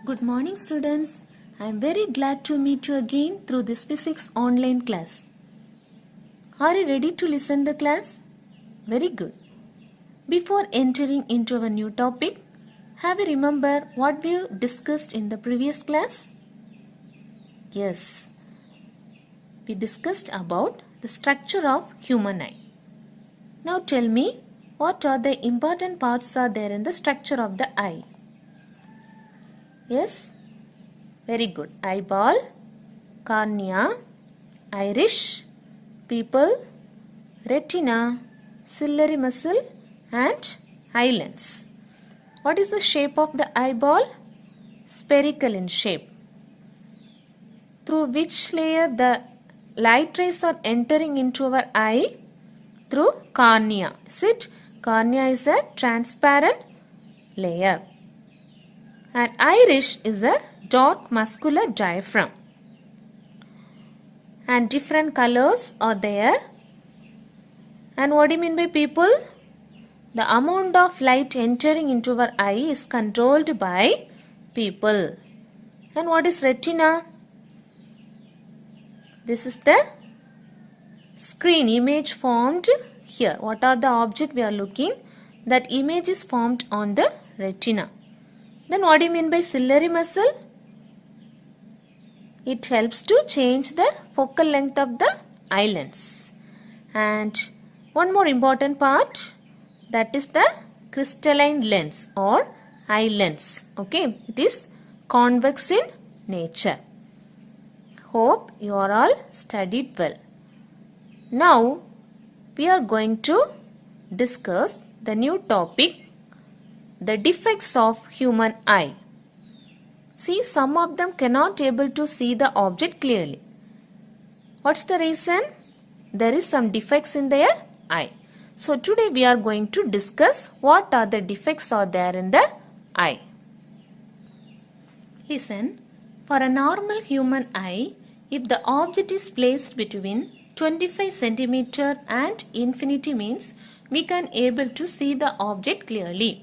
Good morning students. I am very glad to meet you again through this physics online class. Are you ready to listen the class? Very good. Before entering into our new topic, have you remember what we discussed in the previous class? Yes. We discussed about the structure of human eye. Now tell me, what are the important parts are there in the structure of the eye? Yes, very good. Eyeball, cornea, iris, pupil, retina, ciliary muscle and eye lens. What is the shape of the eyeball? Spherical in shape. Through which layer the light rays are entering into our eye? Through cornea. Is it? Cornea is a transparent layer. And iris is a dark muscular diaphragm. And different colors are there. And what do you mean by pupil? The amount of light entering into our eye is controlled by pupil. And what is retina? This is the screen image formed here. What are the object we are looking? That image is formed on the retina. Then what do you mean by ciliary muscle? It helps to change the focal length of the eye lens. And one more important part, that is the crystalline lens or eye lens. Okay, it is convex in nature. Hope you are all studied well. Now we are going to discuss the new topic, the defects of human eye. See, some of them cannot able to see the object clearly. What's the reason? There is some defects in their eye. So today we are going to discuss what are the defects are there in the eye. Listen, for a normal human eye, if the object is placed between 25 centimeter and infinity means we can able to see the object clearly.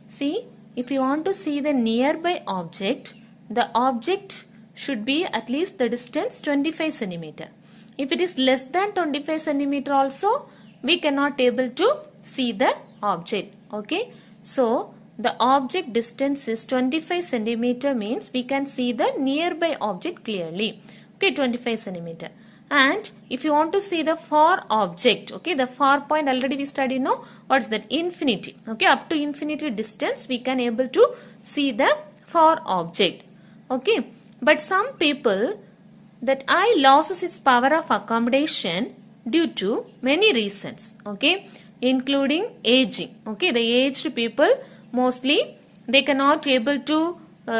See, if you want to see the nearby object, the object should be at least the distance 25 centimeter. If it is less than 25 centimeter also, we cannot able to see the object. Okay. So, the object distance is 25 centimeter means we can see the nearby object clearly. Okay, 25 centimeter. And if you want to see the far object, okay, the far point already we studied, no? What's that? Infinity. Okay, up to infinity distance we can able to see the far object. Okay, but some people, that eye loses its power of accommodation due to many reasons. Okay, including aging. Okay, the aged people mostly they cannot able to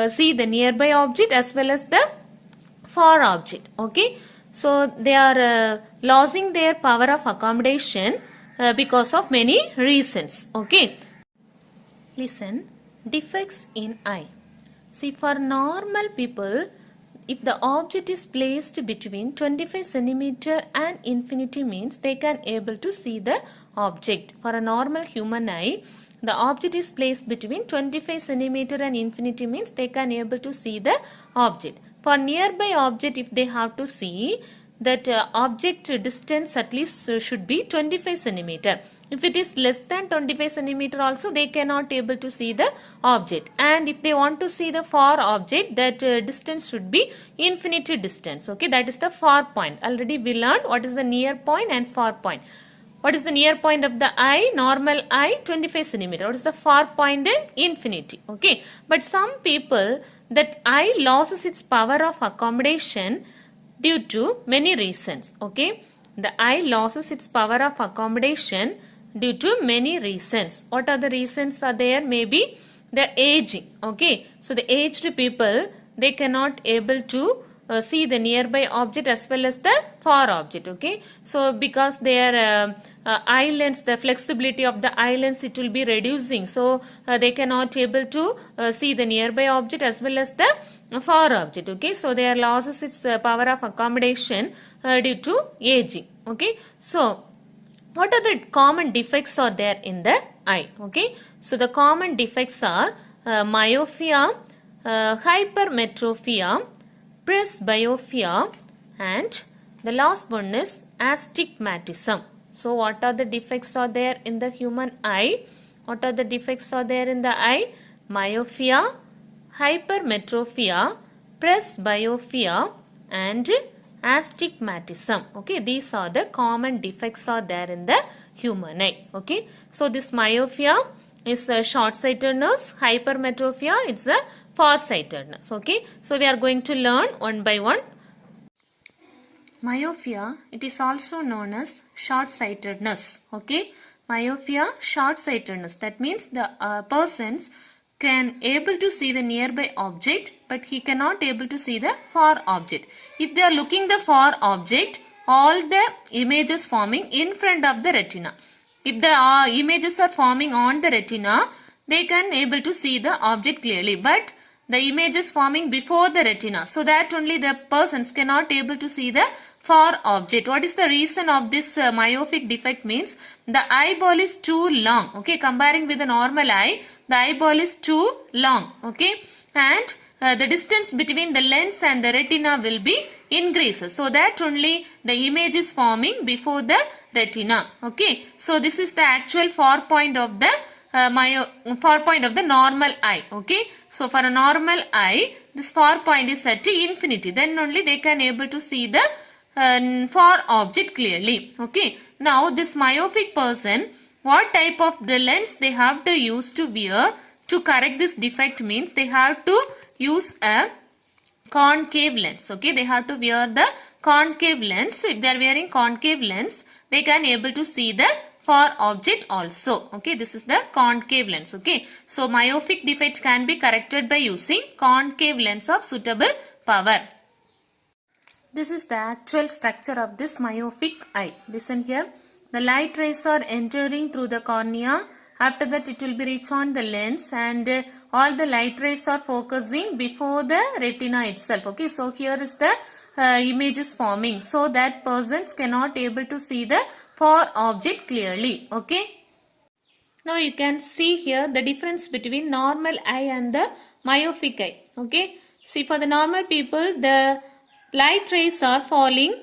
see the nearby object as well as the far object. Okay. So, they are losing their power of accommodation because of many reasons. Okay. Listen, defects in eye. See, for normal people, if the object is placed between 25 centimeter and infinity means they can able to see the object. For a normal human eye, the object is placed between 25 centimeter and infinity means they can able to see the object. For nearby object, if they have to see, that object distance at least should be 25 centimeter. If it is less than 25 centimeter also, they cannot able to see the object. And if they want to see the far object, that distance should be infinity distance. Okay, that is the far point. Already we learned what is the near point and far point. What is the near point of the eye? Normal eye 25 centimeter. What is the far point in infinity? Okay. But some people, that eye loses its power of accommodation due to many reasons. Okay. The eye loses its power of accommodation due to many reasons. What are the reasons are there? Maybe the aging. Okay. So the aged people, they cannot able to see the nearby object as well as the far object. Okay. So because their eye lens, the flexibility of the eye lens, it will be reducing. So they cannot able to see the nearby object as well as the far object. Okay. So their losses its power of accommodation due to aging. Okay. So what are the common defects are there in the eye? Okay. So the common defects are myopia, hypermetropia, presbyopia, and the last one is astigmatism. So what are the defects are there in the human eye? What are the defects are there in the eye? Myopia, hypermetropia, presbyopia, and astigmatism. Okay, these are the common defects are there in the human eye. Okay, so this myopia is a short-sightedness, hypermetropia it's a far-sightedness. Okay, so we are going to learn one by one. Myopia, it is also known as short-sightedness. Okay, myopia, short-sightedness, that means the persons can able to see the nearby object but he cannot able to see the far object. If they are looking the far object, all the images forming in front of the retina. If the images are forming on the retina, they can able to see the object clearly, but the images forming before the retina, so that only the persons cannot able to see the far object. What is the reason of this myopic defect means the eyeball is too long. Okay, comparing with the normal eye, the eyeball is too long. Okay, and the distance between the lens and the retina will be increases, so that only the image is forming before the retina. Okay, so this is the actual far point of the far point of the normal eye. Okay, so for a normal eye, this far point is set to infinity, then only they can able to see the far object clearly. Okay, now this myopic person, what type of the lens they have to use to wear to correct this defect means they have to use a concave lens. Okay, they have to wear the concave lens. If they are wearing concave lens, they can able to see the far object also. Okay, this is the concave lens. Okay, so myopic defect can be corrected by using concave lens of suitable power. This is the actual structure of this myopic eye. Listen here. The light rays are entering through the cornea. After that it will be reach on the lens, and all the light rays are focusing before the retina itself. Okay, so here is the images forming, so that persons cannot able to see the far object clearly. Okay. Now you can see here the difference between normal eye and the myopic eye. Okay. See, for the normal people, the light rays are falling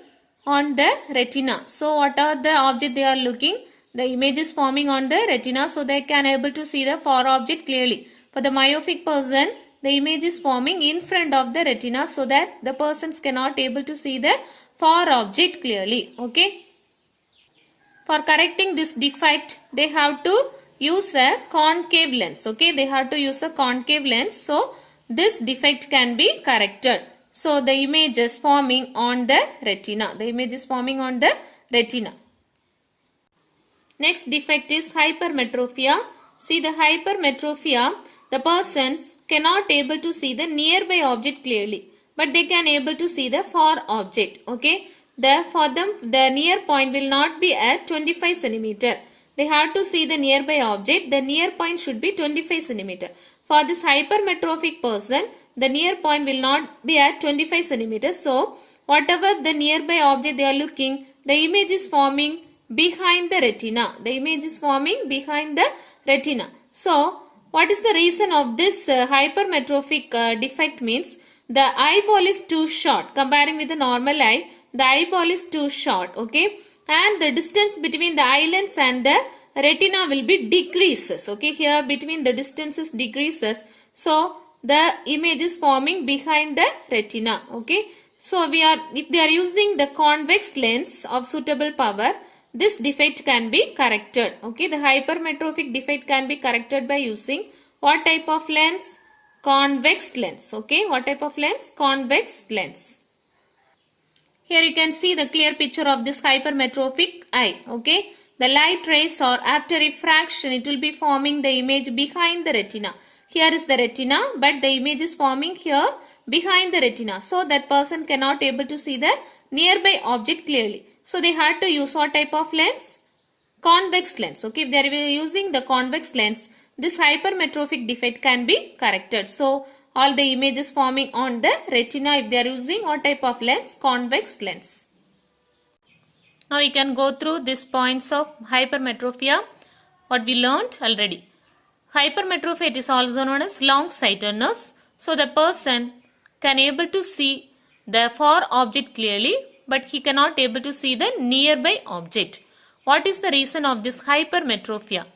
on the retina. So what are the object they are looking? The image is forming on the retina, so they can able to see the far object clearly. For the myopic person, the image is forming in front of the retina, so that the persons cannot able to see the far object clearly. Okay. For correcting this defect, they have to use a concave lens. Okay, they have to use a concave lens, so this defect can be corrected. So the image is forming on the retina. The image is forming on the retina. Next defect is hypermetropia. See, the hypermetropia, the persons cannot able to see the nearby object clearly, but they can able to see the far object. Okay, for them the near point will not be at 25 centimeter. They have to see the nearby object. The near point should be 25 centimeter. For this hypermetropic person, the near point will not be at 25 centimeters. So, whatever the nearby object they are looking, the image is forming behind the retina. The image is forming behind the retina. So, what is the reason of this hypermetropic defect means the eyeball is too short. Comparing with the normal eye, the eyeball is too short. Okay, and the distance between the eye lens and the retina will be decreases. Okay, here between the distances decreases. So, the image is forming behind the retina. Okay, so if they are using the convex lens of suitable power, this defect can be corrected. Okay, the hypermetropic defect can be corrected by using what type of lens? Convex lens. Okay, what type of lens? Convex lens. Here you can see the clear picture of this hypermetropic eye. Okay, the light rays or after refraction, it will be forming the image behind the retina. Here is the retina, but the image is forming here behind the retina. So that person cannot able to see the nearby object clearly. So they had to use what type of lens? Convex lens. Okay, if they are using the convex lens, this hypermetropic defect can be corrected. So all the images forming on the retina, if they are using what type of lens? Convex lens. Now you can go through these points of hypermetropia, what we learned already. Hypermetropia is also known as long-sightedness. So the person can able to see the far object clearly, but he cannot able to see the nearby object. What is the reason of this hypermetropia?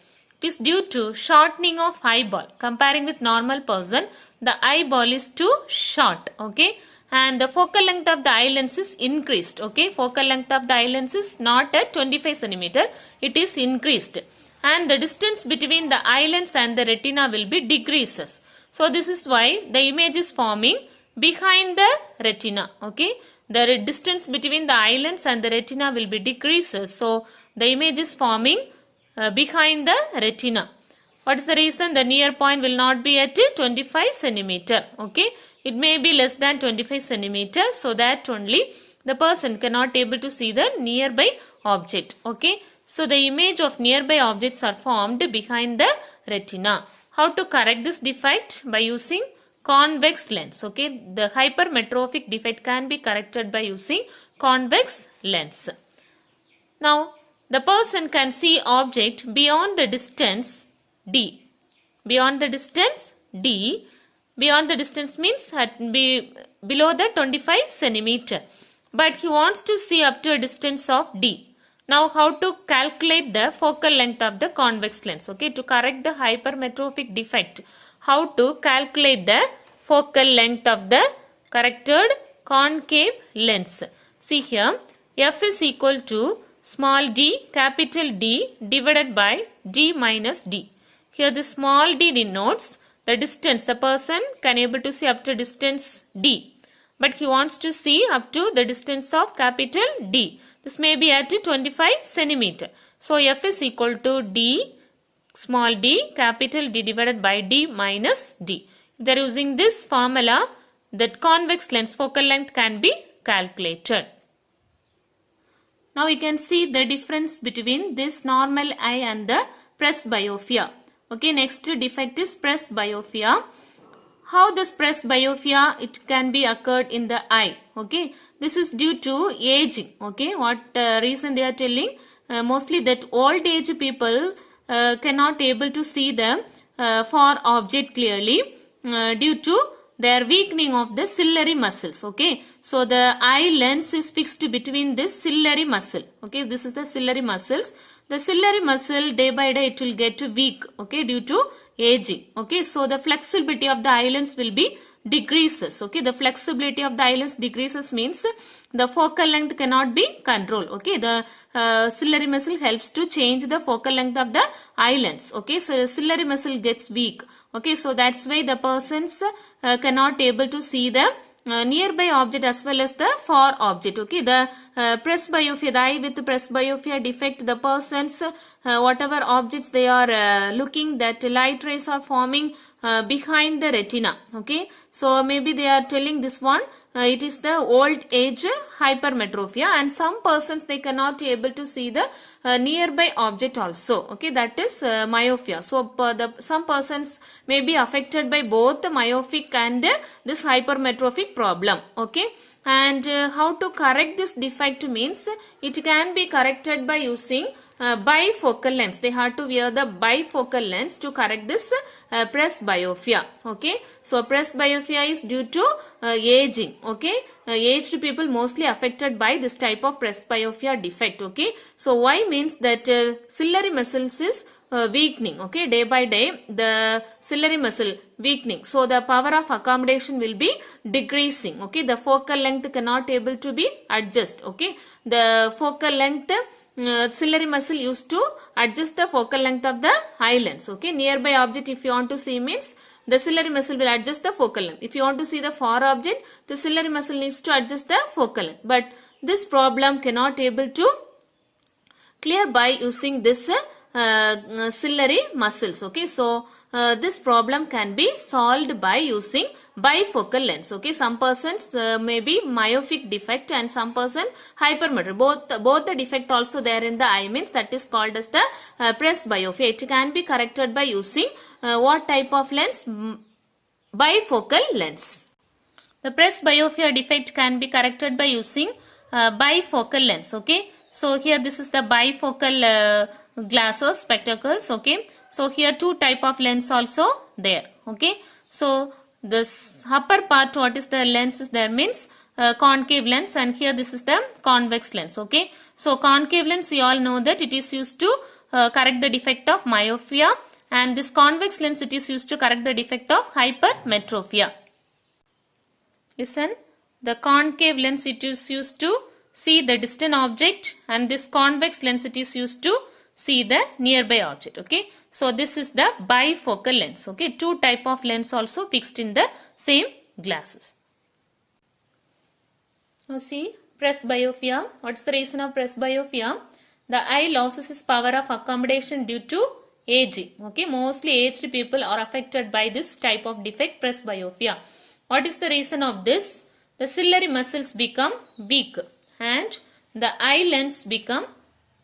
It is due to shortening of eyeball. Comparing with normal person, the eyeball is too short, okay, and the focal length of the eye lens is increased, okay. Focal length of the eye lens is not at 25 centimeter, it is increased, and the distance between the eye lens and the retina will be decreases. So this is why the image is forming behind the retina, okay. The distance between the eye lens and the retina will be decreases. So the image is forming behind the retina. What is the reason? The near point will not be at 25 centimeter, okay. It may be less than 25 centimeter, so that only the person cannot able to see the nearby object, okay. So the image of nearby objects are formed behind the retina. How to correct this defect? By using convex lens, okay. The hypermetrophic defect can be corrected by using convex lens. Now the person can see object beyond the distance d. Beyond the distance d. Beyond the distance means below the 25 centimeter. But he wants to see up to a distance of d. Now how to calculate the focal length of the convex lens? Okay, to correct the hypermetrophic defect, how to calculate the focal length of the corrected concave lens? See here, f is equal to small d capital D divided by d minus d. Here the small d denotes the distance. The person can able to see up to distance d, but he wants to see up to the distance of capital D. This may be at 25 centimeter. So f is equal to d small d capital D divided by d minus d. If they are using this formula, that convex lens focal length can be calculated. Now you can see the difference between this normal eye and the presbyopia. Okay, next defect is presbyopia. How this presbyopia it can be occurred in the eye? Okay, this is due to aging. Okay, what reason they are telling? Mostly that old age people cannot able to see the far object clearly due to their weakening of the ciliary muscles. Okay, so the eye lens is fixed between this ciliary muscle. Okay, this is the ciliary muscles. The ciliary muscle day by day it will get weak, okay, due to aging. Okay, so the flexibility of the eye lens will be decreases. Okay, the flexibility of the eye lens decreases means the focal length cannot be controlled. Okay, the ciliary muscle helps to change the focal length of the eye lens. Okay, so ciliary muscle gets weak. Okay, so that's why the persons cannot able to see the nearby object as well as the far object. Okay, the presbyopia, the eye with presbyopia defect, the persons whatever objects they are looking, that light rays are forming behind the retina. Okay, so maybe they are telling this one it is the old age hypermetropia, and some persons they cannot be able to see the nearby object also. Okay, that is myopia. So some persons may be affected by both the myopic and this hypermetrophic problem. Okay, and how to correct this defect means it can be corrected by using bifocal lens. They have to wear the bifocal lens to correct this presbyopia. Okay, so presbyopia is due to aging. Okay, aged people mostly affected by this type of presbyopia defect. Okay, so why means that ciliary muscles is weakening. Okay, day by day the ciliary muscle weakening, so the power of accommodation will be decreasing. Okay, the focal length cannot able to be adjust. Okay, the focal length ciliary muscle used to adjust the focal length of the eye lens. Okay, nearby object if you want to see means the ciliary muscle will adjust the focal length. If you want to see the far object, the ciliary muscle needs to adjust the focal length. But this problem cannot able to clear by using this ciliary muscles. Okay, so this problem can be solved by using bifocal lens. Okay, some persons may be myopic defect and some person hypermetropic. Both the defect also there in the eye means that is called as the presbyopia. It can be corrected by using what type of lens? Bifocal lens. The presbyopia defect can be corrected by using bifocal lens. Okay, so here this is the bifocal glasses, spectacles. Okay, so here two type of lens also there. Okay, so this upper part, what is the lens is there means concave lens, and here this is the convex lens. Okay, so concave lens, you all know that it is used to correct the defect of myopia, and this convex lens, it is used to correct the defect of hypermetropia. Listen, the concave lens, it is used to see the distant object, and this convex lens, it is used to see the nearby object. Okay, so this is the bifocal lens. Okay, two type of lens also fixed in the same glasses. Now see, presbyopia. What is the reason of presbyopia? The eye loses its power of accommodation due to aging. Okay, mostly aged people are affected by this type of defect, presbyopia. What is the reason of this? The ciliary muscles become weak and the eye lens become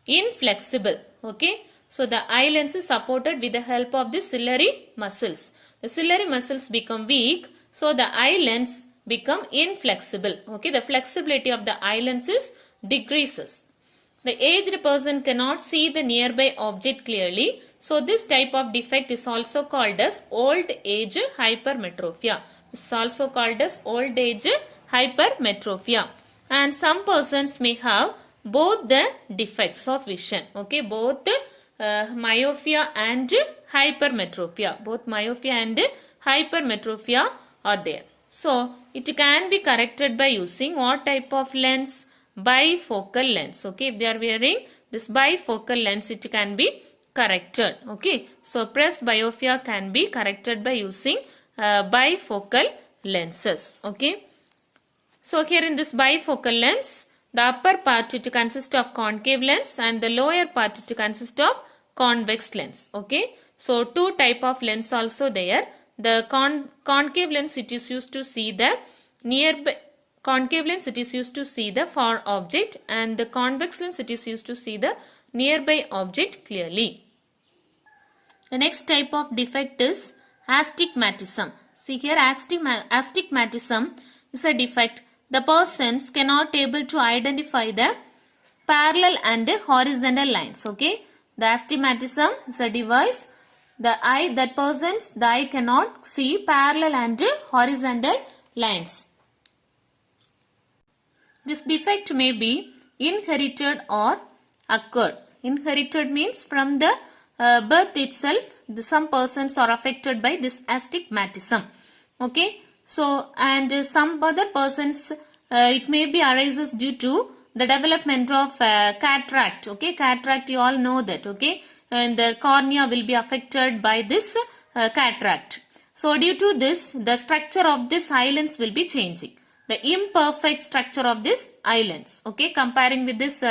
inflexible. Okay, so the eye lens is supported with the help of the ciliary muscles. The ciliary muscles become weak, so the eye lens become inflexible. Okay, the flexibility of the eye lenses decreases. The aged person cannot see the nearby object clearly, so this type of defect is also called as old age hypermetropia. This is also called as old age hypermetropia. And some persons may have both the defects of vision. Okay, both myopia and hypermetropia. Both myopia and hypermetropia are there. So, it can be corrected by using what type of lens? Bifocal lens. Okay, if they are wearing this bifocal lens, it can be corrected. Okay, so presbyopia can be corrected by using bifocal lenses. Okay, so here in this bifocal lens, the upper part it consists of concave lens and the lower part it consists of convex lens. Okay, so two type of lens also there. The concave lens, it is used to see the nearby concave lens, it is used to see the far object, and the convex lens, it is used to see the nearby object clearly. The next type of defect is astigmatism. See here, astigmatism is a defect. The persons cannot able to identify the parallel and horizontal lines. Okay, the astigmatism is a device. The eye cannot see parallel and horizontal lines. This defect may be inherited or acquired. Inherited means from the birth itself, some persons are affected by this astigmatism. Okay, so and some other persons, it may be arises due to the development of cataract. Okay, cataract, you all know that. Okay, and the cornea will be affected by this cataract. So due to this, the structure of this eye lens will be changing. The imperfect structure of this eye lens. Okay, comparing with this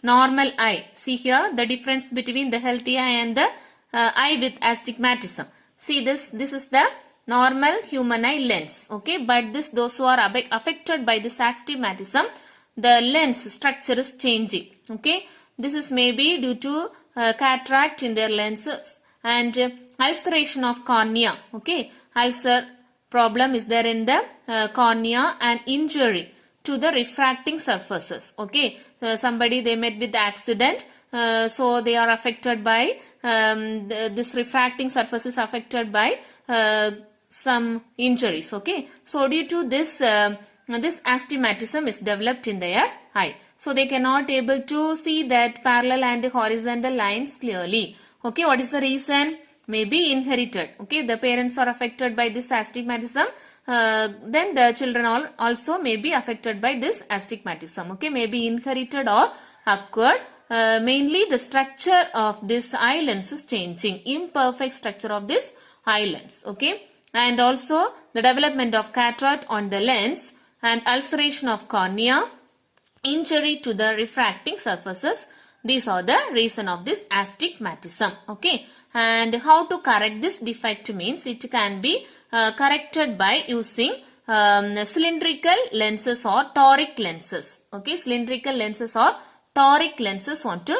normal eye. See here the difference between the healthy eye and the eye with astigmatism. See this is the normal human eye lens. Okay, but those who are affected by this astigmatism, the lens structure is changing. Okay, this is maybe due to cataract in their lenses and ulceration of cornea. Okay, ulcer problem is there in the cornea and injury to the refracting surfaces. Okay, somebody they met with the accident, so they are affected by this refracting surface is affected by some injuries. Okay, so due to this this astigmatism is developed in their eye, so they cannot able to see that parallel and horizontal lines clearly. Okay, what is the reason? Maybe inherited. Okay, the parents are affected by this astigmatism, then the children also may be affected by this astigmatism. Okay, maybe inherited or acquired. Mainly the structure of this eye lens is changing, imperfect structure of this eye lens. Okay, and also the development of cataract on the lens and ulceration of cornea, injury to the refracting surfaces. These are the reason of this astigmatism. Okay, and how to correct this defect means it can be corrected by using cylindrical lenses or toric lenses. Okay, cylindrical lenses or toric lenses want to.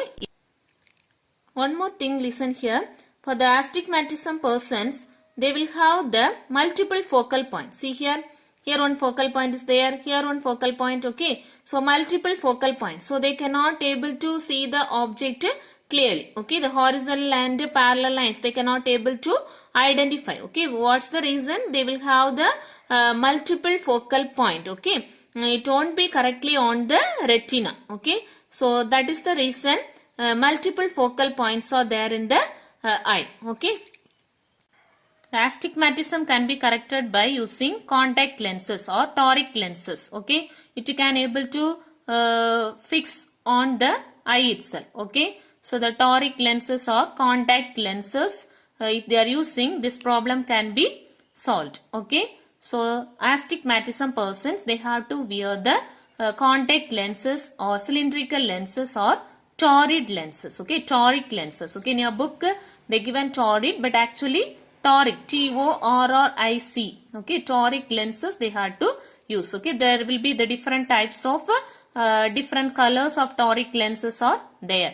One more thing, listen here. For the astigmatism persons, they will have the multiple focal points. See here. Here one focal point is there, here one focal point. Okay, so multiple focal points. So they cannot able to see the object clearly. Okay, the horizontal and parallel lines they cannot able to identify. Okay, what's the reason? They will have the multiple focal point. Okay, it won't be correctly on the retina. Okay, so that is the reason multiple focal points are there in the eye. Okay. Astigmatism can be corrected by using contact lenses or toric lenses. Okay, it can able to fix on the eye itself. Okay, so the toric lenses or contact lenses, if they are using, this problem can be solved. Okay, so astigmatism persons, they have to wear the contact lenses or cylindrical lenses or toric lenses. Okay, toric lenses. Okay, in your book they given toric, but actually toric, T-O-R-R-I-C. Okay, toric lenses they had to use. Okay, there will be the different types of different colors of toric lenses are there.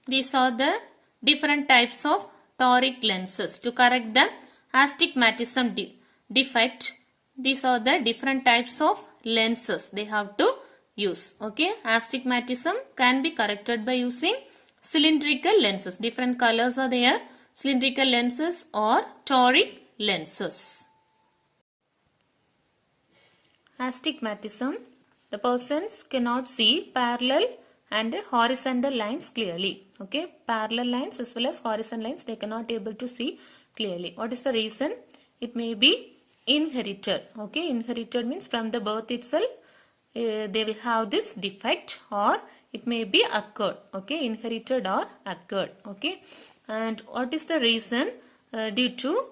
These are the different types of toric lenses to correct the astigmatism defect. These are the different types of lenses they have to use. Okay, astigmatism can be corrected by using cylindrical lenses. Different colors are there. Cylindrical lenses or toric lenses. Astigmatism, the persons cannot see parallel and horizontal lines clearly. Okay, parallel lines as well as horizontal lines they cannot able to see clearly. What is the reason? It may be inherited. Okay, inherited means from the birth itself they will have this defect, or it may be occurred. Okay, inherited or occurred. Okay. And what is the reason? Due to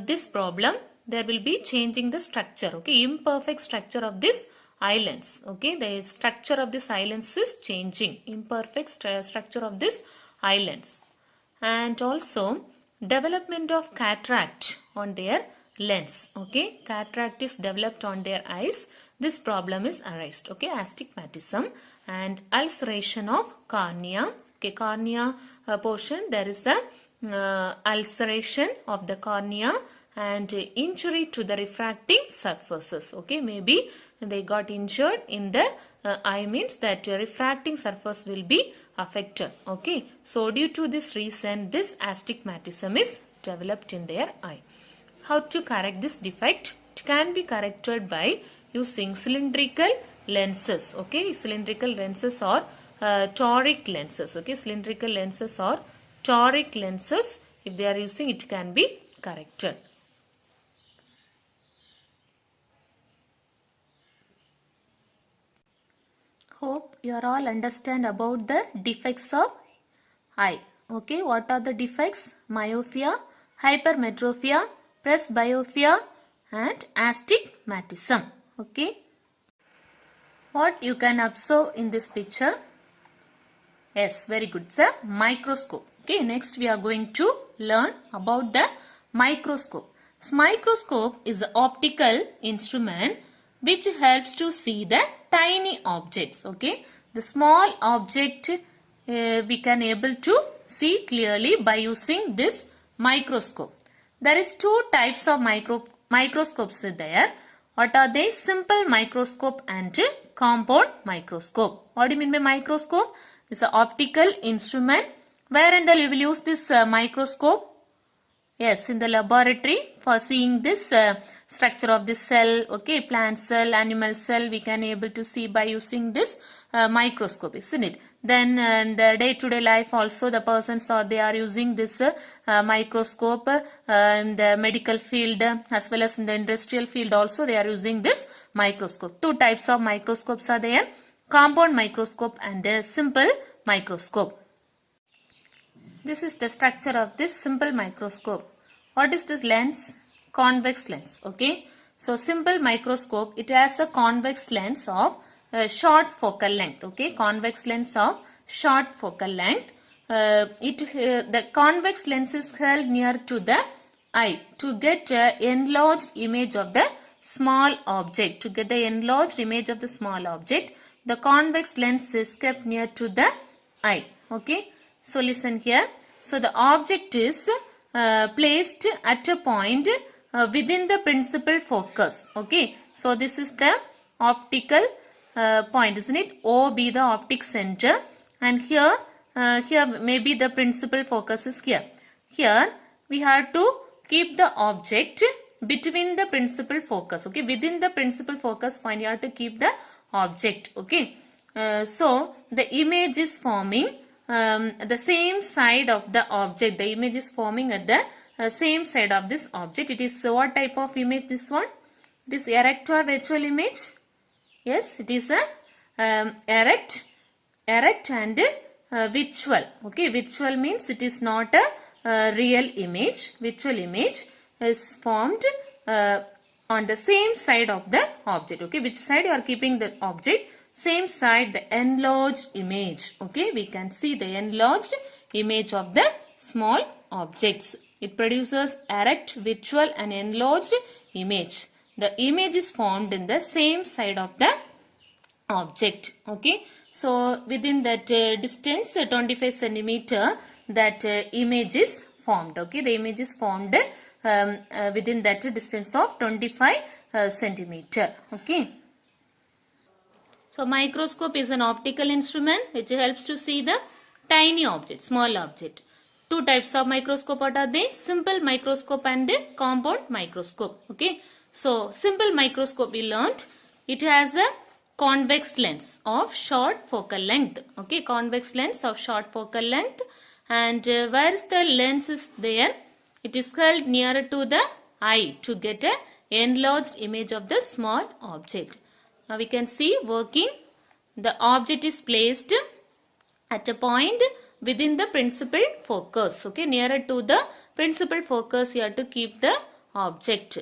this problem, there will be changing the structure. Okay, imperfect structure of this eye lens. Okay, the structure of this eye lens is changing. Imperfect structure of this eye lens. And also development of cataract on their lens. Okay, cataract is developed on their eyes. This problem is arised. Okay, astigmatism and ulceration of cornea. Okay, cornea portion, there is a ulceration of the cornea and injury to the refracting surfaces. Okay, maybe they got injured in the eye, means that refracting surface will be affected. Okay, so due to this reason, this astigmatism is developed in their eye. How to correct this defect? It can be corrected by using cylindrical lenses. Okay, cylindrical lenses or toric lenses. Okay, cylindrical lenses or toric lenses, if they are using, it can be corrected. Hope you are all understand about the defects of eye. Okay, what are the defects? Myopia, hypermetropia, presbyopia and astigmatism. Okay, what you can observe in this picture? Yes, very good, sir. Microscope. Okay, next we are going to learn about the microscope. So, microscope is an optical instrument which helps to see the tiny objects. Okay, the small object we can able to see clearly by using this microscope. There is two types of microscopes there. What are they? Simple microscope and compound microscope. What do you mean by microscope? It's an optical instrument wherein you will use this microscope. Yes, in the laboratory for seeing this structure of the cell. Okay, plant cell, animal cell, we can able to see by using this microscope, isn't it? Then in the day-to-day life also the persons they are using this microscope in the medical field as well as in the industrial field also they are using this microscope. Two types of microscopes are there. Compound microscope and a simple microscope. This is the structure of this simple microscope. What is this lens? Convex lens. Okay. So simple microscope, it has a convex lens of short focal length. Okay. Convex lens of short focal length. The convex lens is held near to the eye to get enlarged image of the small object. To get the enlarged image of the small object, the convex lens is kept near to the eye. Okay. So listen here. So the object is placed at a point within the principal focus. Okay. So this is the optical point, isn't it? O be the optic center, and here here maybe the principal focus is here. Here we have to keep the object between the principal focus. Okay, within the principal focus point you have to keep the object. Okay, so the image is forming the same side of the object. The image is forming at the same side of this object. It is what type of image this one? It is erect or virtual image? Yes, it is a erect and virtual. Okay, virtual means it is not a real image. Virtual image is formed on the same side of the object. Okay, which side you are keeping the object? Same side, the enlarged image. Okay, we can see the enlarged image of the small objects. It produces erect, virtual and enlarged image. The image is formed in the same side of the object. Okay, so within that distance 25 centimeter, that image is formed. Okay, the image is formed within that distance of 25 centimeter. Okay. So microscope is an optical instrument which helps to see the tiny object, small object. Two types of microscope, what are they? Simple microscope and compound microscope. Okay. So simple microscope we learnt. It has a convex lens of short focal length. Okay, convex lens of short focal length. And where is the lens is there? It is held nearer to the eye to get a enlarged image of the small object. Now we can see working. The object is placed at a point within the principal focus. Okay, nearer to the principal focus you have to keep the object.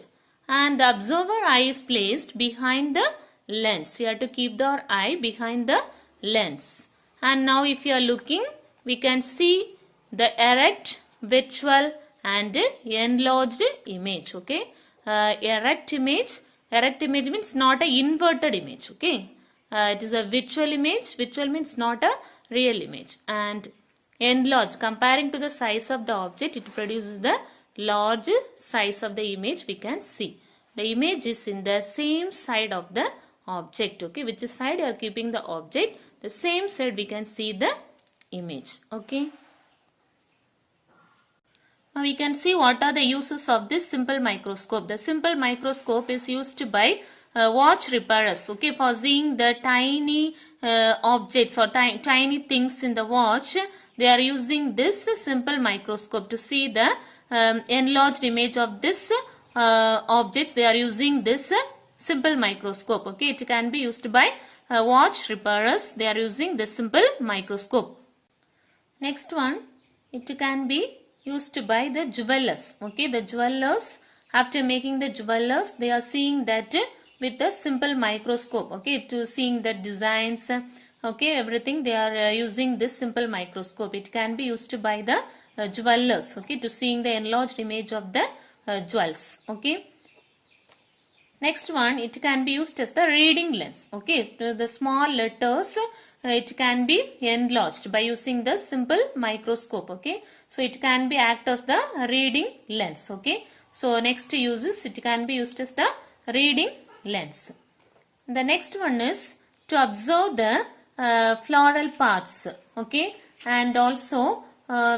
And the observer eye is placed behind the lens. You have to keep our eye behind the lens. And now if you are looking, we can see the erect, virtual and enlarged image. Okay, erect image means not a inverted image. Okay, it is a virtual image. Virtual means not a real image. And enlarged, comparing to the size of the object, it produces the large size of the image we can see. The image is in the same side of the object. Okay, which side you are keeping the object, the same side we can see the image. Okay. Now we can see what are the uses of this simple microscope. The simple microscope is used by watch repairers. Okay, for seeing the tiny objects or tiny things in the watch, they are using this simple microscope to see the enlarged image of this objects. They are using this simple microscope. Okay, it can be used by watch repairers. They are using this simple microscope. Next one, it can be used by the jewelers. Okay, the jewelers, after making the jewelers, they are seeing that with the simple microscope. Okay, to seeing the designs. Okay, everything they are using this simple microscope. It can be used by the jewelers. Okay, to seeing the enlarged image of the jewels. Okay. Next one, it can be used as the reading lens. Okay, to the small letters, it can be enlarged by using the simple microscope. Okay, so it can be act as the reading lens. Okay, so next uses, it can be used as the reading lens. The next one is to observe the floral parts. Okay, and also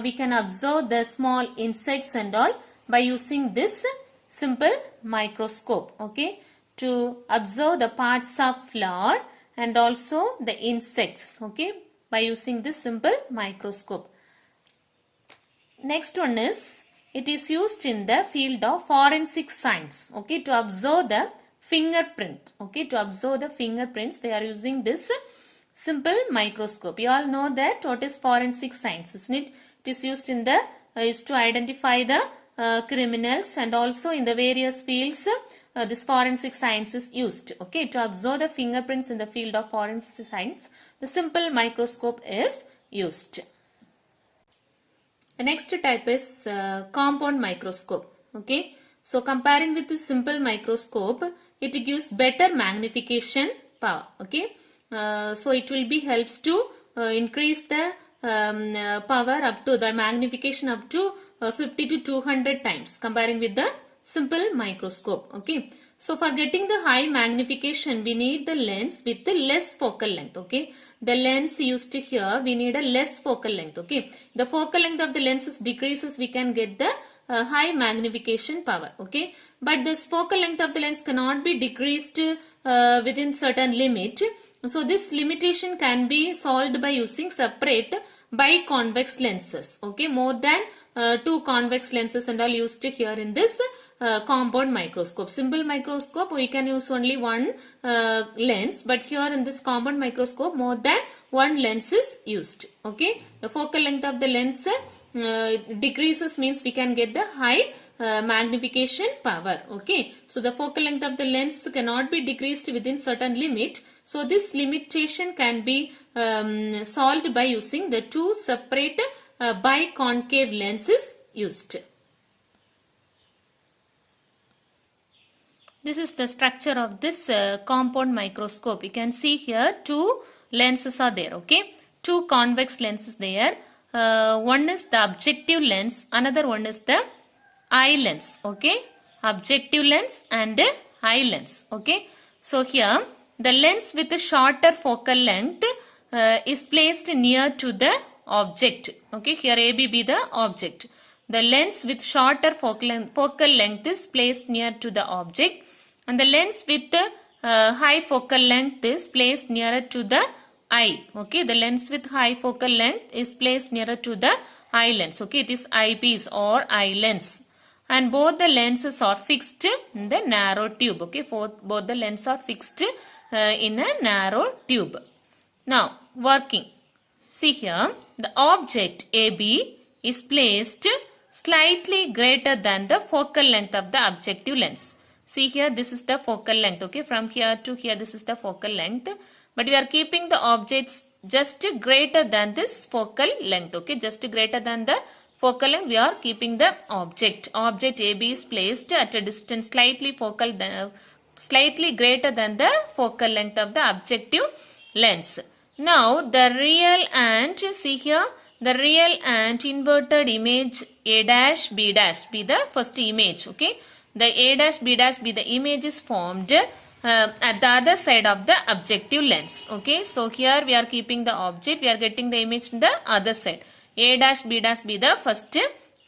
we can observe the small insects and all by using this simple microscope. Okay, to observe the parts of flower and also the insects. Okay, by using this simple microscope. Next one is, it is used in the field of forensic science. Okay, to observe the fingerprint. Okay, to observe the fingerprints, they are using this simple microscope. You all know that what is forensic science, isn't it? It is used in the used to identify the criminals, and also in the various fields this forensic science is used. Okay, to observe the fingerprints in the field of forensic science, the simple microscope is used. The next type is compound microscope. Okay, so comparing with the simple microscope, it gives better magnification power. Okay, so it will be helps to increase the power up to the magnification up to 50 to 200 times comparing with the simple microscope. Okay, So for getting the high magnification, we need the lens with the less focal length. Okay, the lens used here, we need a less focal length. Okay, the focal length of the lenses decreases, we can get the high magnification power. Okay, but this focal length of the lens cannot be decreased within certain limit. So this limitation can be solved by using separate biconvex lenses. Okay, more than two convex lenses and all used here in this compound microscope. Simple microscope we can use only one lens, but here in this compound microscope more than one lens is used. Okay, the focal length of the lens decreases means we can get the high magnification power. Okay, so the focal length of the lens cannot be decreased within certain limit. So this limitation can be solved by using the two separate biconcave lenses used. This is the structure of this compound microscope. You can see here two lenses are there. Okay, two convex lenses there. One is the objective lens, another one is the eye lens. Okay, objective lens and eye lens. Okay, so here the lens with a shorter focal length is placed near to the object. Okay, here AB be the object. The lens with shorter focal length is placed near to the object, and the lens with high focal length is placed nearer to the eye. Okay, the lens with high focal length is placed nearer to the eye lens. Okay, it is eyepiece or eye lens, and both the lenses are fixed in the narrow tube. Okay, both the lenses are fixed in a narrow tube. Now working. See here, the object AB is placed slightly greater than the focal length of the objective lens. See here, this is the focal length. Okay, from here to here, this is the focal length. But we are keeping the objects just greater than this focal length. Okay, just greater than the focal length, we are keeping the object. Object AB is placed at a distance slightly greater than the focal length of the objective lens. Now the real and, see here, the real and inverted image A dash B dash be the first image. Okay, the A dash B dash be the image is formed at the other side of the objective lens. Okay, so here we are keeping the object, we are getting the image in the other side. A dash B dash be the first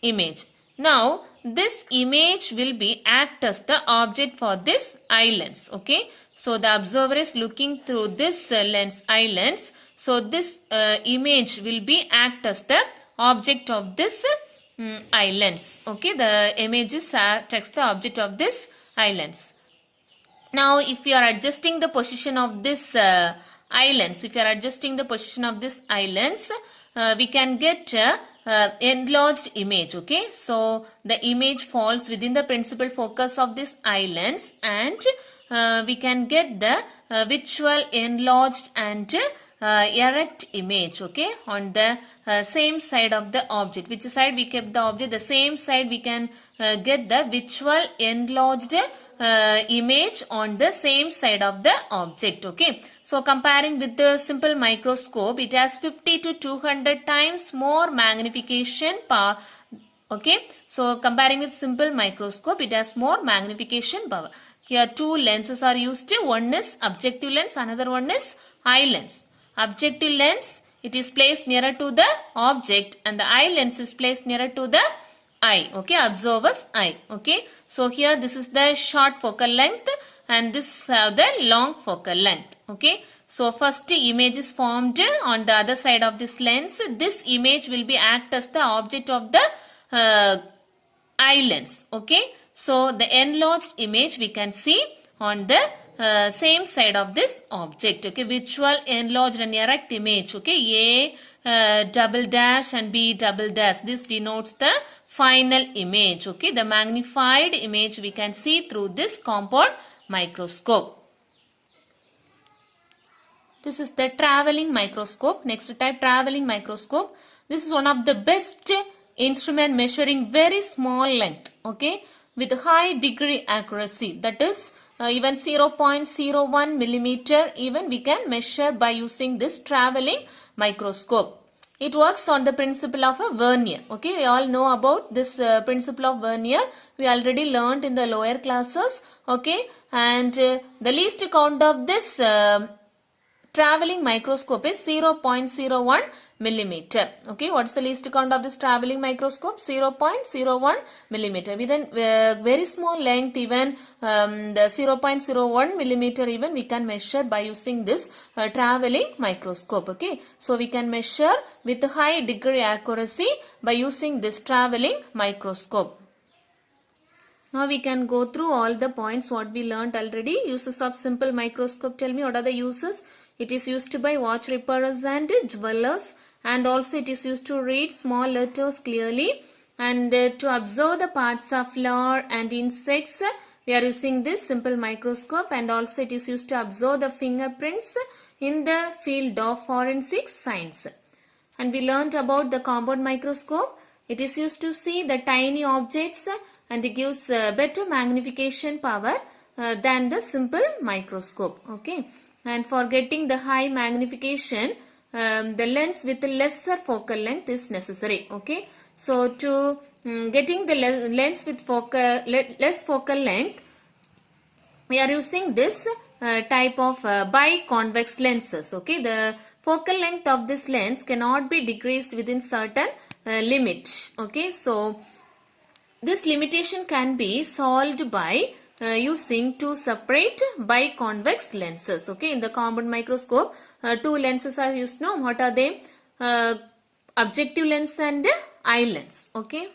image. Now this image will be act as the object for this eye lens. Okay, so the observer is looking through this lens, eye lens. So this image will be act as the object of this eye lens. Okay, the image is act as the object of this eye lens. Now if you are adjusting the position of this eye lens, we can get enlarged image. Okay, so the image falls within the principal focus of this eye lens, and we can get the visual enlarged and erect image. Okay, on the same side of the object. Which side we kept the object, the same side we can get the visual enlarged image on the same side of the object. Okay, so comparing with the simple microscope, it has 50 to 200 times more magnification power. Okay, so comparing with simple microscope, it has more magnification power. Here two lenses are used. One is objective lens, another one is eye lens. Objective lens, it is placed nearer to the object, and the eye lens is placed nearer to the eye. Okay, observer's eye. Okay, so here this is the short focal length and this have the long focal length. Okay, so first image is formed on the other side of this lens. This image will be act as the object of the eye lens. Okay, so the enlarged image we can see on the same side of this object. Okay, visual enlarged and erect image. Okay, A double dash and B double dash, this denotes the final image. Okay, the magnified image we can see through this compound microscope. This is the traveling microscope. Next type, traveling microscope. This is one of the best instrument measuring very small length. Okay, with high degree accuracy, that is even 0.01 millimeter even we can measure by using this traveling microscope. It works on the principle of a vernier. Okay, we all know about this principle of vernier. We already learned in the lower classes. Okay, and the least count of this traveling microscope is 0.01 millimeter. Okay, what's the least count of this traveling microscope? 0.01 millimeter. With a very small length, even the 0.01 millimeter even we can measure by using this traveling microscope. Okay, so we can measure with high degree accuracy by using this traveling microscope. Now we can go through all the points what we learned already. Uses of simple microscope. Tell me what are the uses? It is used by watch repairers and jewelers, and also it is used to read small letters clearly, and to observe the parts of flower and insects. We are using this simple microscope, and also it is used to observe the fingerprints in the field of forensic science. And we learned about the compound microscope. It is used to see the tiny objects and it gives better magnification power than the simple microscope. Okay, and for getting the high magnification, the lens with lesser focal length is necessary. Okay, so to getting the lens with less focal length, we are using this type of biconvex lenses. Okay, the focal length of this lens cannot be decreased within certain limit. Okay, so this limitation can be solved by using two separate biconvex lenses. Okay, in the compound microscope, two lenses are used. Now, what are they? Objective lens and eye lens. Okay.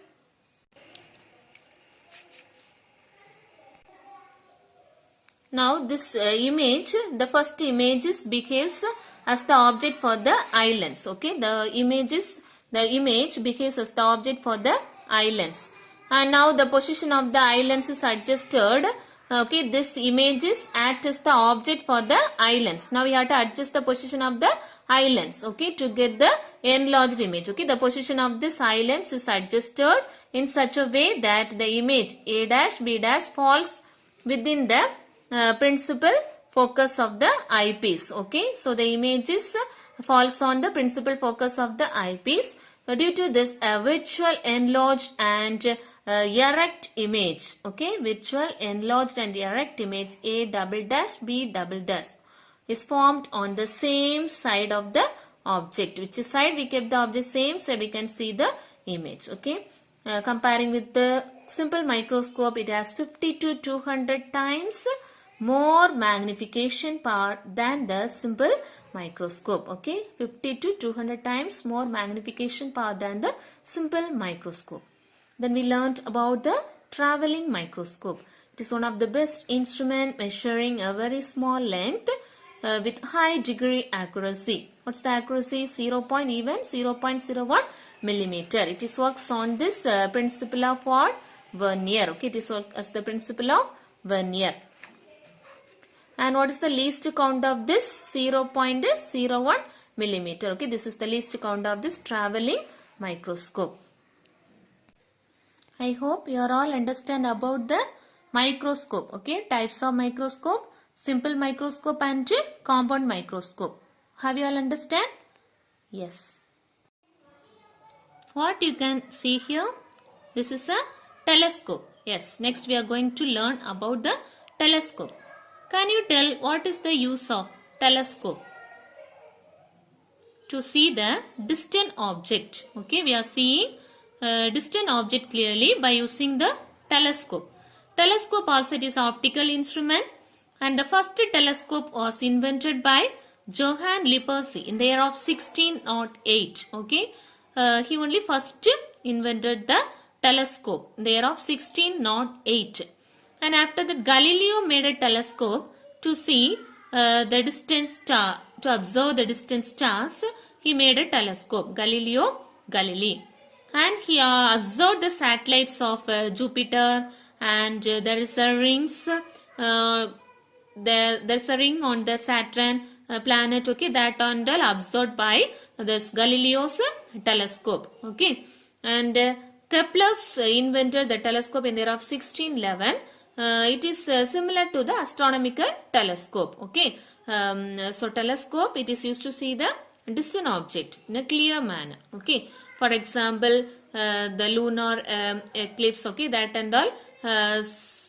Now this image, the first image behaves as the object for the eye lens. Okay, the image behaves as the object for the eye lens. And now the position of the eye lens is adjusted. Okay, this image acts as the object for the eye lens. Now we have to adjust the position of the eye lens. Okay, to get the enlarged image. Okay, the position of this eye lens is adjusted in such a way that the image A dash B dash falls within the principal focus of the eyepiece. Okay, so the image falls on the principal focus of the eyepiece. Due to this, a virtual enlarged and erect image. Okay, virtual enlarged and erect image A double dash B double dash is formed on the same side of the object. Which side we kept the object same side, we can see the image. Okay, comparing with the simple microscope, it has 50 to 200 times more magnification power than the simple microscope. Okay, 50 to 200 times more magnification power than the simple microscope. Then we learnt about the traveling microscope. It is one of the best instrument measuring a very small length with high degree accuracy. What's the accuracy? 0.01 millimeter. It is works on this principle of what? Vernier. Okay, it is work as the principle of vernier. And what is the least count of this? 0.01 millimeter. Okay, this is the least count of this traveling microscope. I hope you are all understand about the microscope. Okay, types of microscope, simple microscope and compound microscope. Have you all understand? Yes. What you can see here? This is a telescope. Yes, next we are going to learn about the telescope. Can you tell what is the use of telescope? To see the distant object. Okay, we are seeing distant object clearly by using the telescope. Telescope also it is an optical instrument, and the first telescope was invented by Johann Lippershey in the year of 1608. Okay, he only first invented the telescope in the year of 1608. And after that, Galileo made a telescope to see the distant star, to observe the distant stars. He made a telescope, Galileo Galilei. And he observed the satellites of Jupiter, and there is a rings. There's a ring on the Saturn planet. Okay, that are observed by this Galileo's telescope. Okay, and Kepler's invented the telescope in the year of 1611. It is similar to the astronomical telescope. Okay, so telescope, it is used to see the distant object in a clear manner. Okay, for example, the lunar eclipse, okay, that and all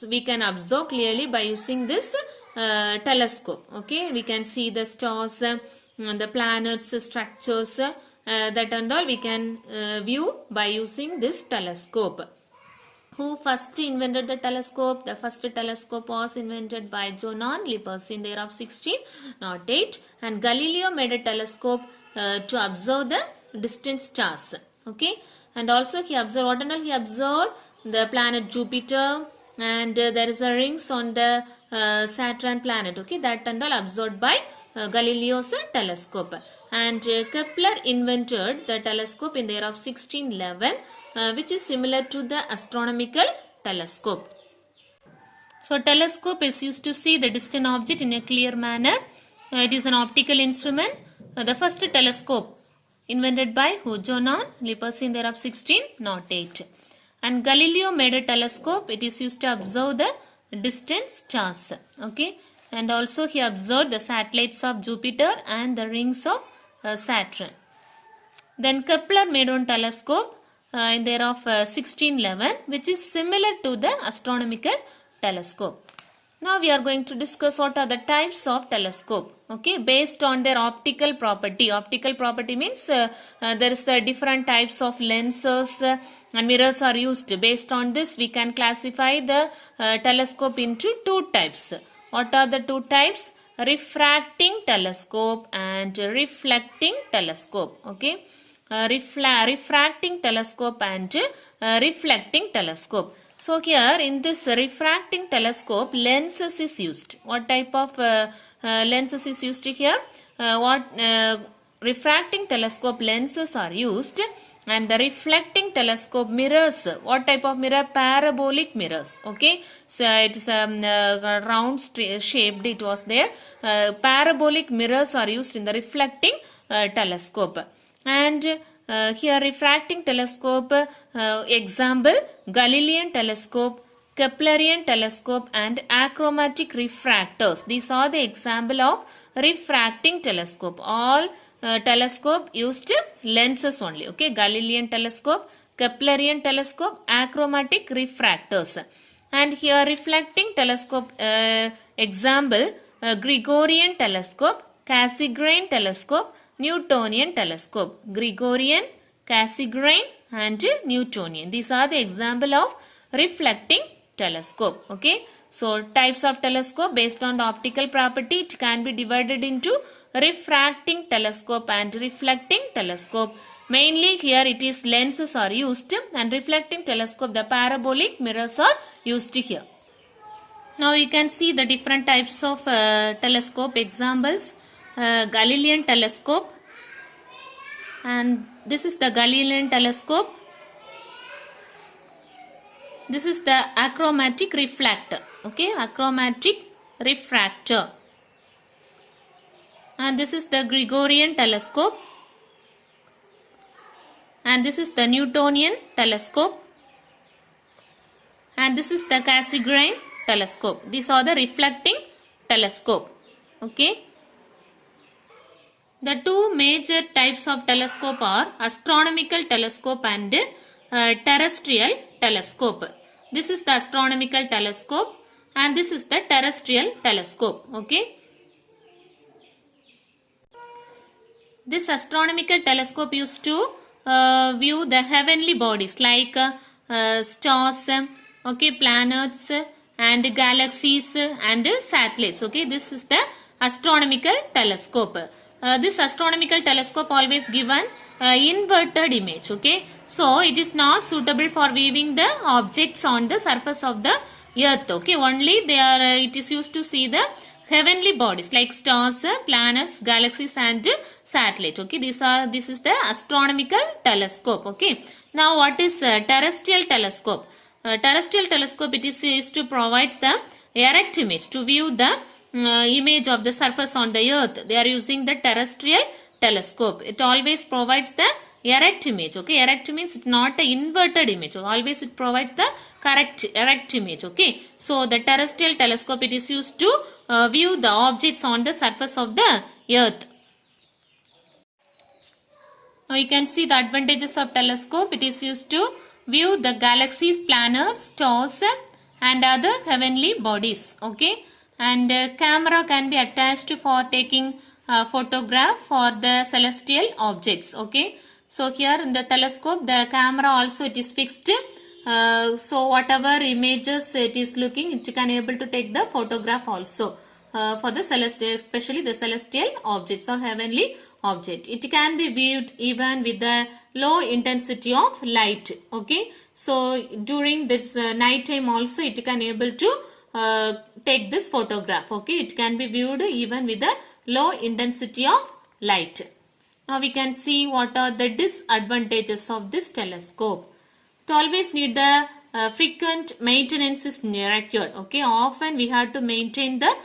we can observe clearly by using this telescope. Okay, we can see the stars, the planets, structures, that and all we can view by using this telescope. Who first invented the telescope? The first telescope was invented by John Lippershey in the year of 1608, and Galileo made a telescope to observe the distant stars. Okay, and also he observed what and all he observed? The planet Jupiter, and there is a rings on the Saturn planet. Okay, that and all observed by Galileo's telescope. And Kepler invented the telescope in the year of 1611, which is similar to the astronomical telescope. So telescope is used to see the distant object in a clear manner. It is an optical instrument. The first telescope invented by John Lippershey in the year of 1608. And Galileo made a telescope. It is used to observe the distant stars. Okay, and also he observed the satellites of Jupiter and the rings of Saturn. Then Kepler made one telescope in the year of 1611, which is similar to the astronomical telescope. Now we are going to discuss what are the types of telescope. Okay, based on their optical property. Optical property means there is the different types of lenses and mirrors are used. Based on this, we can classify the telescope into two types. What are the two types? Refracting telescope and reflecting telescope. Okay, refracting telescope and reflecting telescope. So here in this refracting telescope, lenses is used. What type of lenses is used here? Refracting telescope lenses are used, and the reflecting telescope mirrors. What type of mirror? Parabolic mirrors. Okay, so it is round shaped. It was there. Parabolic mirrors are used in the reflecting telescope. And here refracting telescope, example Galilean telescope, Keplerian telescope and achromatic refractors. These are the example of refracting telescope. All telescope used lenses only. Okay, Galilean telescope, Keplerian telescope, achromatic refractors. And here reflecting telescope, example Gregorian telescope, Cassegrain telescope, Newtonian telescope. Gregorian, Cassegrain and Newtonian. These are the example of reflecting telescope. Okay, so types of telescope based on the optical property, it can be divided into refracting telescope and reflecting telescope. Mainly here it is lenses are used, and reflecting telescope the parabolic mirrors are used here. Now you can see the different types of telescope examples. Galilean telescope, and this is the Galilean telescope. This is the achromatic refractor. Okay, achromatic refractor. And this is the Gregorian telescope. And this is the Newtonian telescope. And this is the Cassegrain telescope. These are the reflecting telescope. Okay. The two major types of telescope are astronomical telescope and terrestrial telescope. This is the astronomical telescope and this is the terrestrial telescope. Okay. This astronomical telescope used to view the heavenly bodies like stars, okay, planets and galaxies and satellites. Okay, this is the astronomical telescope. This astronomical telescope always given inverted image. Okay, so it is not suitable for viewing the objects on the surface of the earth. Okay, only they are it is used to see the heavenly bodies like stars, planets, galaxies and satellite. Okay, this is the astronomical telescope. Okay, now what is terrestrial telescope? Terrestrial telescope, it is used to provide the erect image to view the image of the surface on the earth. They are using the terrestrial telescope. It always provides the erect image. Okay, erect means it's not an inverted image. Always it provides the correct erect image. Okay, so the terrestrial telescope, it is used to view the objects on the surface of the earth. Now you can see the advantages of telescope. It is used to view the galaxies, planets, stars and other heavenly bodies. Okay. And camera can be attached for taking photograph for the celestial objects. Okay. So here in the telescope, the camera also it is fixed. So whatever images it is looking, it can able to take the photograph also for the celestial, especially the celestial objects or heavenly object. It can be viewed even with the low intensity of light. Okay. So during this night time also it can able to take this photograph. Okay. It can be viewed even with the low intensity of light. Now we can see what are the disadvantages of this telescope. To always need the frequent maintenance is required. Okay. Often we have to maintain the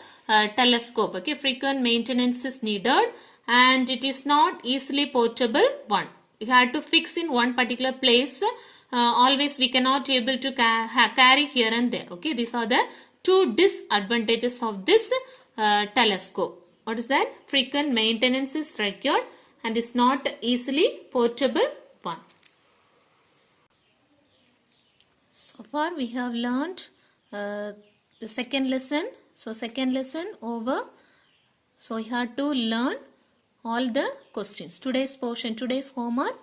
telescope. Okay. Frequent maintenance is needed and it is not easily portable one. You have to fix in one particular place. Always we cannot able to carry here and there. Okay. These are the two disadvantages of this telescope. What is that? Frequent maintenance is required and is not easily portable one. So far we have learned the second lesson. So second lesson over. So you have to learn all the questions. Today's portion, today's homework,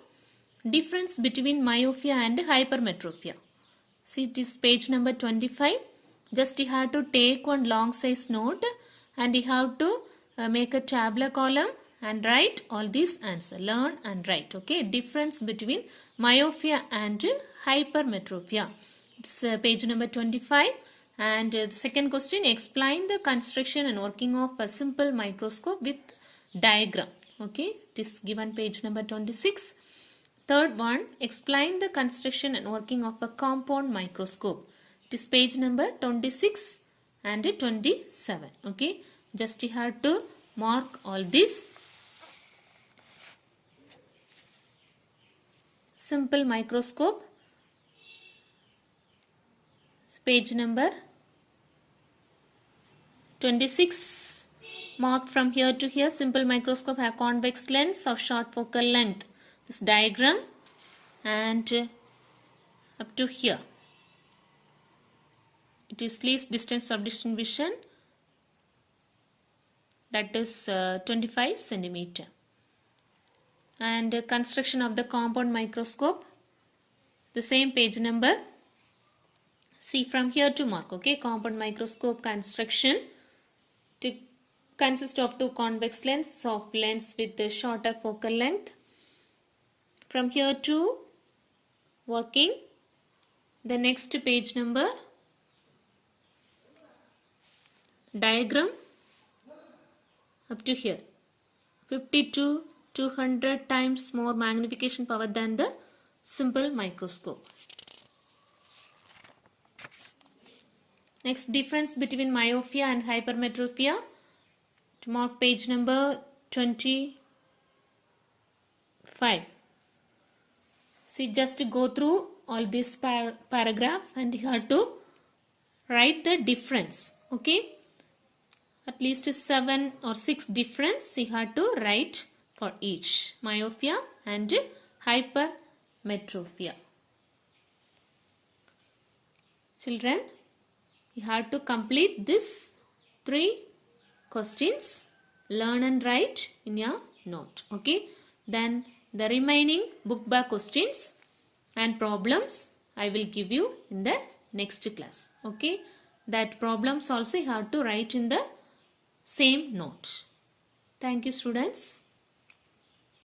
difference between myopia and hypermetropia. See, it is page number 25. Just you have to take one long size note and you have to make a tabular column and write all these answers. Learn and write. Okay, difference between myopia and hypermetropia. It's page number 25. And the second question, explain the construction and working of a simple microscope with diagram. Okay, it is given page number 26. Third one, explain the construction and working of a compound microscope. It is page number 26 and 27. Okay, just you have to mark all this. Simple microscope, page number 26. Mark from here to here. Simple microscope have convex lens of short focal length. This diagram and up to here. It is least distance of distribution, that is 25 centimeter. And construction of the compound microscope, the same page number. See from here to mark. Okay, compound microscope construction. To consist of two convex lenses of lens with a shorter focal length. From here to working, the next page number, diagram up to here. 50 to 200 times more magnification power than the simple microscope. Next, difference between myopia and hypermetropia. To mark page number 25. See, just go through all this paragraph and you have to write the difference. Okay, at least 7 or 6 difference you have to write for each myopia and hypermetropia. Children, you have to complete this 3 questions, learn and write in your note. Okay, then the remaining book back questions and problems I will give you in the next class. Okay, that problems also you have to write in the same note. Thank you, students.